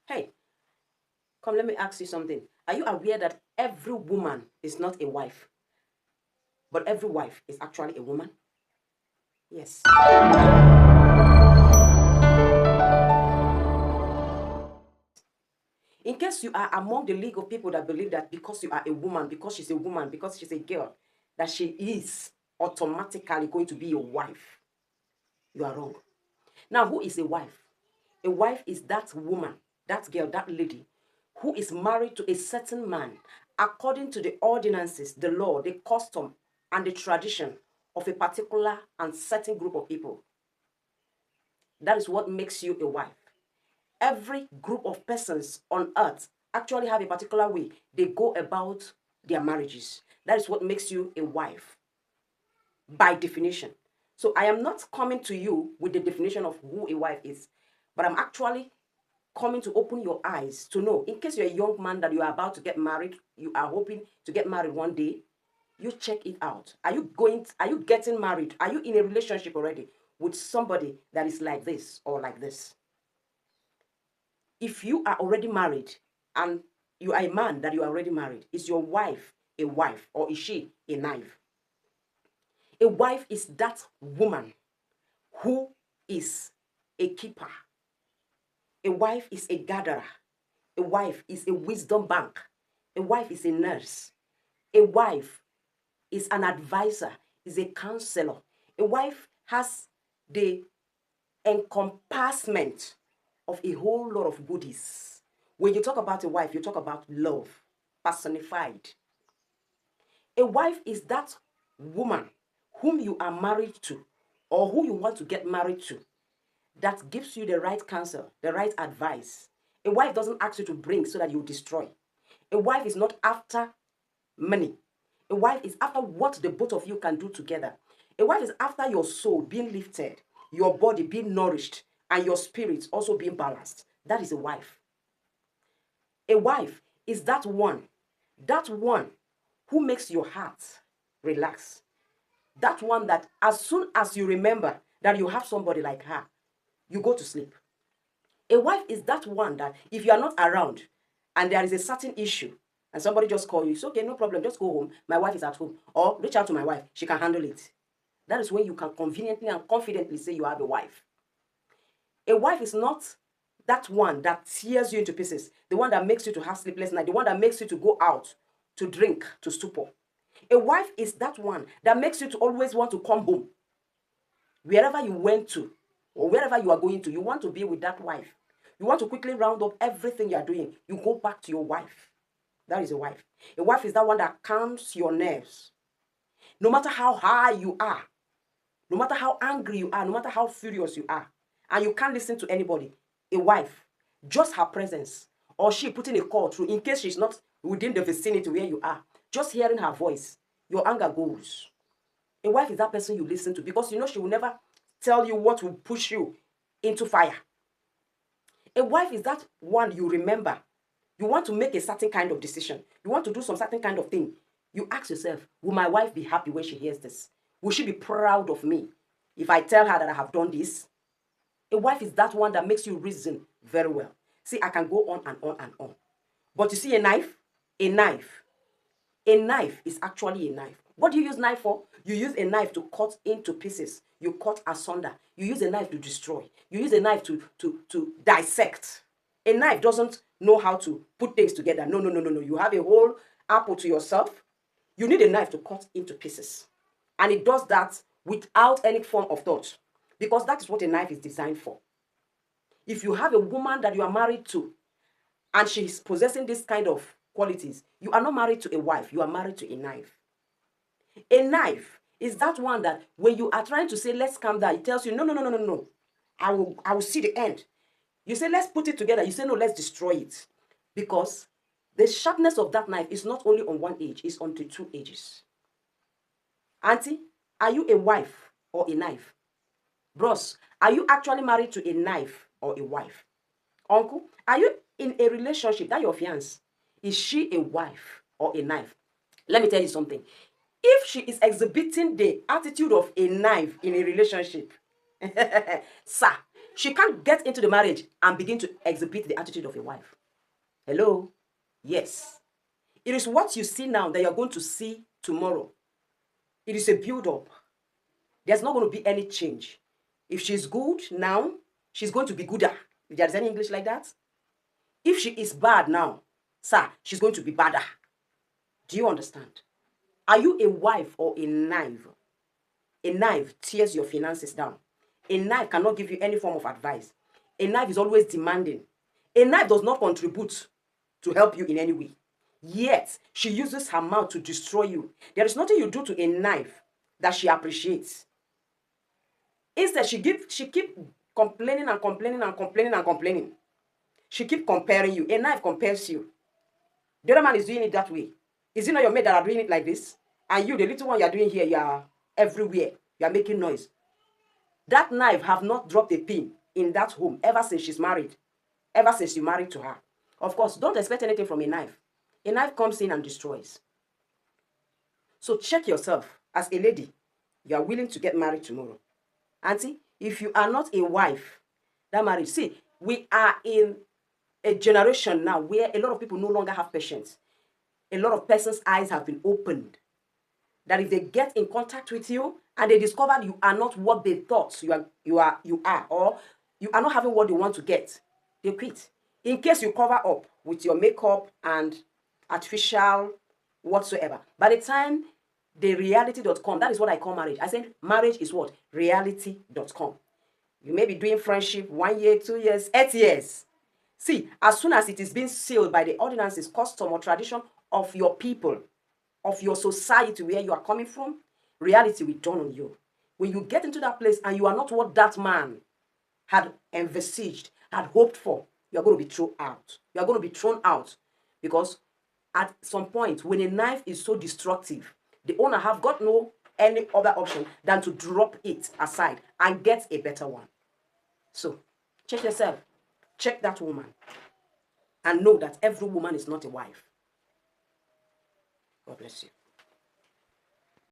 Hey, come, let me ask you something. Are you aware that every woman is not a wife, but every wife is actually a woman? Yes. In case you are among the league of people that believe that because you are a woman, because she's a woman, because she's a girl, that she is automatically going to be your wife, you are wrong. Now, who is a wife? A wife is that woman, that girl, that lady who is married to a certain man according to the ordinances, the law, the custom, and the tradition of a particular and certain group of people. That is what makes you a wife. Every group of persons on earth actually have a particular way they go about their marriages. That is what makes you a wife by definition. So I am not coming to you with the definition of who a wife is, but I'm actually coming to open your eyes to know, in case you're a young man that you are about to get married, you are hoping to get married one day, you check it out. Are you getting married? Are you in a relationship already with somebody that is like this or like this? If you are already married and you are a man that you are already married, is your wife a wife or is she a knife? A wife is that woman who is a keeper. A wife is a gatherer. A wife is a wisdom bank. A wife is a nurse. A wife is an advisor, is a counselor. A wife has the encompassment of a whole lot of goodies. When you talk about a wife, you talk about love personified. A wife is that woman whom you are married to or who you want to get married to that gives you the right counsel, the right advice. A wife doesn't ask you to bring so that you destroy. A wife is not after money. A wife is after what the both of you can do together. A wife is after your soul being lifted, your body being nourished, and your spirit also being balanced. That is a wife. A wife is that one who makes your heart relax. That one that as soon as you remember that you have somebody like her, you go to sleep. A wife is that one that if you are not around and there is a certain issue and somebody just call you, it's okay, no problem, just go home. My wife is at home. Or reach out to my wife, she can handle it. That is when you can conveniently and confidently say you have a wife. A wife is not that one that tears you into pieces, the one that makes you to have sleepless night, the one that makes you to go out to drink, to stupor. A wife is that one that makes you to always want to come home. Wherever you went to or wherever you are going to, you want to be with that wife. You want to quickly round up everything you are doing. You go back to your wife. That is a wife. A wife is that one that calms your nerves. No matter how high you are, no matter how angry you are, no matter how furious you are, and you can't listen to anybody, a wife, just her presence, or she putting a call through in case she's not within the vicinity where you are, just hearing her voice, your anger goes. A wife is that person you listen to because you know she will never tell you what will push you into fire. A wife is that one you remember. You want to make a certain kind of decision. You want to do some certain kind of thing. You ask yourself, will my wife be happy when she hears this? Will she be proud of me if I tell her that I have done this? A wife is that one that makes you reason very well. See, I can go on and on and on. But you see a knife? A knife. A knife is actually a knife. What do you use knife for? You use a knife to cut into pieces. You cut asunder. You use a knife to destroy. You use a knife to dissect. A knife doesn't know how to put things together. No, no, no, no, no. You have a whole apple to yourself. You need a knife to cut into pieces. And it does that without any form of thought. Because that is what a knife is designed for. If you have a woman that you are married to and she's possessing this kind of qualities, you are not married to a wife, you are married to a knife. A knife is that one that when you are trying to say, let's calm down, it tells you, no, no, no, no, no, no. I will see the end. You say, let's put it together. You say, no, let's destroy it. Because the sharpness of that knife is not only on one edge, it's on the two edges. Auntie, are you a wife or a knife? Bros, are you actually married to a knife or a wife? Uncle, are you in a relationship? That your fiance? Is she a wife or a knife? Let me tell you something. If she is exhibiting the attitude of a knife in a relationship, sir, She can't get into the marriage and begin to exhibit the attitude of a wife. Hello? Yes. It is what you see now that you're going to see tomorrow. It is a build-up. There's not going to be any change. If she's good now, she's going to be gooder. If there's any English like that. If she is bad now, sir, she's going to be badder. Do you understand? Are you a wife or a knife? A knife tears your finances down. A knife cannot give you any form of advice. A knife is always demanding. A knife does not contribute to help you in any way. Yet, she uses her mouth to destroy you. There is nothing you do to a knife that she appreciates. Instead, she keep complaining and complaining and complaining and complaining. She keep comparing you. A knife compares you. The other man is doing it that way. Is it not your mate that are doing it like this? And you, the little one you are doing here, you are everywhere. You are making noise. That knife have not dropped a pin in that home ever since she's married. Ever since you married to her. Of course, don't expect anything from a knife. A knife comes in and destroys. So check yourself as a lady. You are willing to get married tomorrow. Auntie, if you are not a wife, that marriage, see, we are in a generation now where a lot of people no longer have patience. A lot of persons' eyes have been opened. That if they get in contact with you and they discover you are not what they thought you are, or you are not having what they want to get, they quit. In case you cover up with your makeup and artificial whatsoever, by the time the reality.com, that is what I call marriage. I said marriage is what? Reality.com. You may be doing friendship 1 year, 2 years, 8 years. See, as soon as it is being sealed by the ordinances, custom, or tradition of your people, of your society where you are coming from, reality will dawn on you. When you get into that place and you are not what that man had envisaged, had hoped for, you are going to be thrown out. You are going to be thrown out because at some point, when a knife is so destructive, the owner have got no any other option than to drop it aside and get a better one. So, check yourself. Check that woman. And know that every woman is not a wife. God bless you.